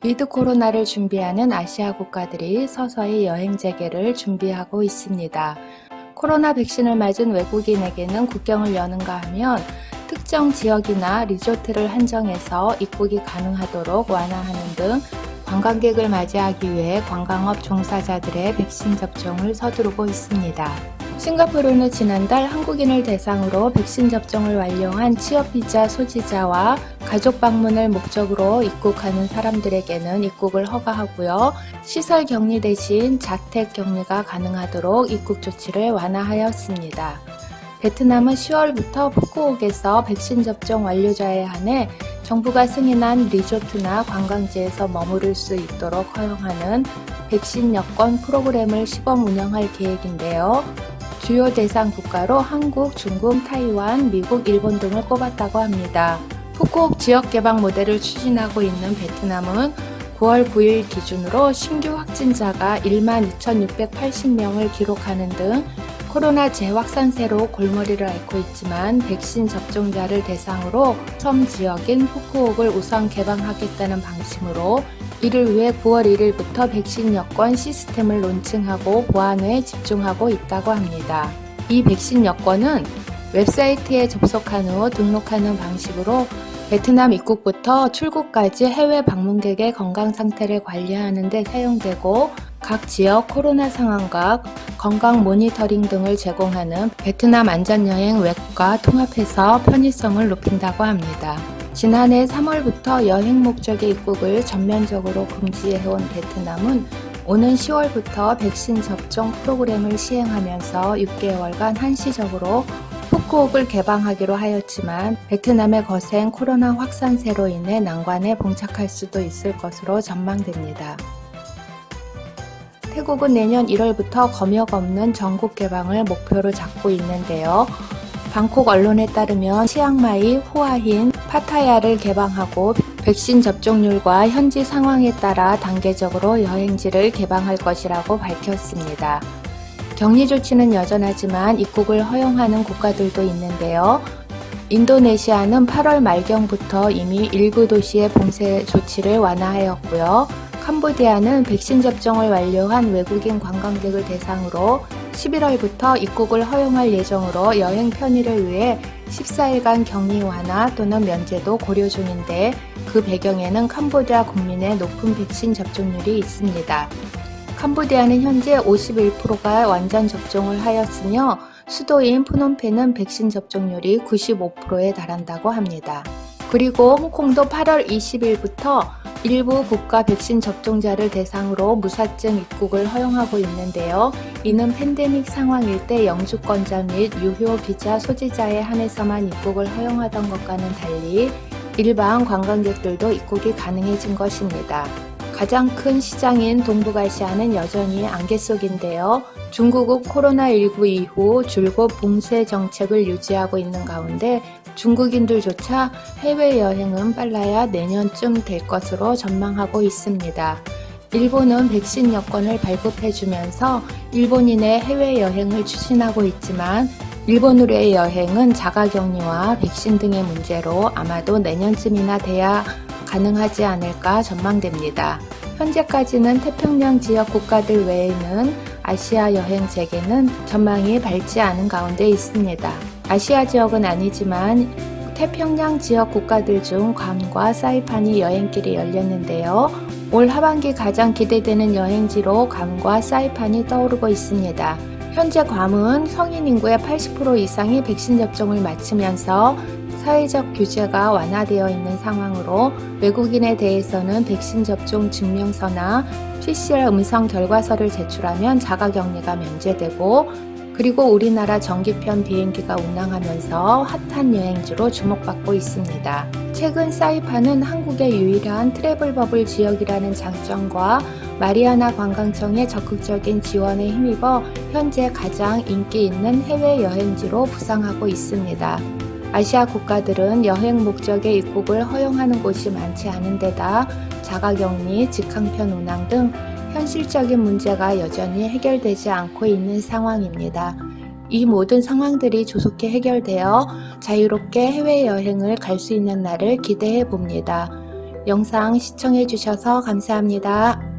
위드 코로나를 준비하는 아시아 국가들이 서서히 여행 재개를 준비하고 있습니다. 코로나 백신을 맞은 외국인에게는 국경을 여는가 하면 특정 지역이나 리조트를 한정해서 입국이 가능하도록 완화하는 등 관광객을 맞이하기 위해 관광업 종사자들의 백신 접종을 서두르고 있습니다. 싱가포르는 지난달 한국인을 대상으로 백신 접종을 완료한 취업비자 소지자와 가족 방문을 목적으로 입국하는 사람들에게는 입국을 허가하고요. 시설 격리 대신 자택 격리가 가능하도록 입국 조치를 완화하였습니다. 베트남은 10월부터 푸꾸옥에서 백신 접종 완료자에 한해 정부가 승인한 리조트나 관광지에서 머무를 수 있도록 허용하는 백신 여권 프로그램을 시범 운영할 계획인데요. 주요 대상 국가로 한국, 중국, 타이완, 미국, 일본 등을 꼽았다고 합니다. 푸꾸옥 지역 개방 모델을 추진하고 있는 베트남은 9월 9일 기준으로 신규 확진자가 12,680명을 기록하는 등 코로나 재확산세로 골머리를 앓고 있지만 백신 접종자를 대상으로 섬 지역인 푸꾸옥을 우선 개방하겠다는 방침으로 이를 위해 9월 1일부터 백신 여권 시스템을 론칭하고 보완에 집중하고 있다고 합니다. 이 백신 여권은 웹사이트에 접속한 후 등록하는 방식으로 베트남 입국부터 출국까지 해외 방문객의 건강 상태를 관리하는 데 사용되고 각 지역 코로나 상황과 건강 모니터링 등을 제공하는 베트남 안전여행 웹과 통합해서 편의성을 높인다고 합니다. 지난해 3월부터 여행 목적의 입국을 전면적으로 금지해온 베트남은 오는 10월부터 백신 접종 프로그램을 시행하면서 6개월간 한시적으로 푸꾸옥을 개방하기로 하였지만 베트남의 거센 코로나 확산세로 인해 난관에 봉착할 수도 있을 것으로 전망됩니다. 태국은 내년 1월부터 검역 없는 전국 개방을 목표로 잡고 있는데요. 방콕 언론에 따르면 치앙마이, 후아힌, 파타야를 개방하고 백신 접종률과 현지 상황에 따라 단계적으로 여행지를 개방할 것이라고 밝혔습니다. 격리 조치는 여전하지만 입국을 허용하는 국가들도 있는데요. 인도네시아는 8월 말경부터 이미 일부 도시의 봉쇄 조치를 완화하였고요. 캄보디아는 백신 접종을 완료한 외국인 관광객을 대상으로 11월부터 입국을 허용할 예정으로 여행 편의를 위해 14일간 격리 완화 또는 면제도 고려 중인데 그 배경에는 캄보디아 국민의 높은 백신 접종률이 있습니다. 캄보디아는 현재 51%가 완전 접종을 하였으며 수도인 프놈펜은 백신 접종률이 95%에 달한다고 합니다. 그리고 홍콩도 8월 20일부터 일부 국가 백신 접종자를 대상으로 무사증 입국을 허용하고 있는데요. 이는 팬데믹 상황일 때 영주권자 및 유효 비자 소지자에 한해서만 입국을 허용하던 것과는 달리 일반 관광객들도 입국이 가능해진 것입니다. 가장 큰 시장인 동북아시아는 여전히 안개 속인데요. 중국은 코로나19 이후 줄곧 봉쇄 정책을 유지하고 있는 가운데 중국인들조차 해외여행은 빨라야 내년쯤 될 것으로 전망하고 있습니다. 일본은 백신 여권을 발급해주면서 일본인의 해외여행을 추진하고 있지만 일본으로의 여행은 자가격리와 백신 등의 문제로 아마도 내년쯤이나 돼야 가능하지 않을까 전망됩니다. 현재까지는 태평양 지역 국가들 외에는 아시아 여행 재개는 전망이 밝지 않은 가운데 있습니다. 아시아 지역은 아니지만 태평양 지역 국가들 중 괌과 사이판이 여행길이 열렸는데요. 올 하반기 가장 기대되는 여행지로 괌과 사이판이 떠오르고 있습니다. 현재 괌은 성인 인구의 80% 이상이 백신 접종을 마치면서 사회적 규제가 완화되어 있는 상황으로 외국인에 대해서는 백신 접종 증명서나 PCR 음성 결과서를 제출하면 자가격리가 면제되고 그리고 우리나라 정기편 비행기가 운항하면서 핫한 여행지로 주목받고 있습니다. 최근 사이판은 한국의 유일한 트래블 버블 지역이라는 장점과 마리아나 관광청의 적극적인 지원에 힘입어 현재 가장 인기 있는 해외 여행지로 부상하고 있습니다. 아시아 국가들은 여행 목적의 입국을 허용하는 곳이 많지 않은 데다 자가격리, 직항편 운항 등 현실적인 문제가 여전히 해결되지 않고 있는 상황입니다. 이 모든 상황들이 조속히 해결되어 자유롭게 해외여행을 갈 수 있는 날을 기대해 봅니다. 영상 시청해주셔서 감사합니다.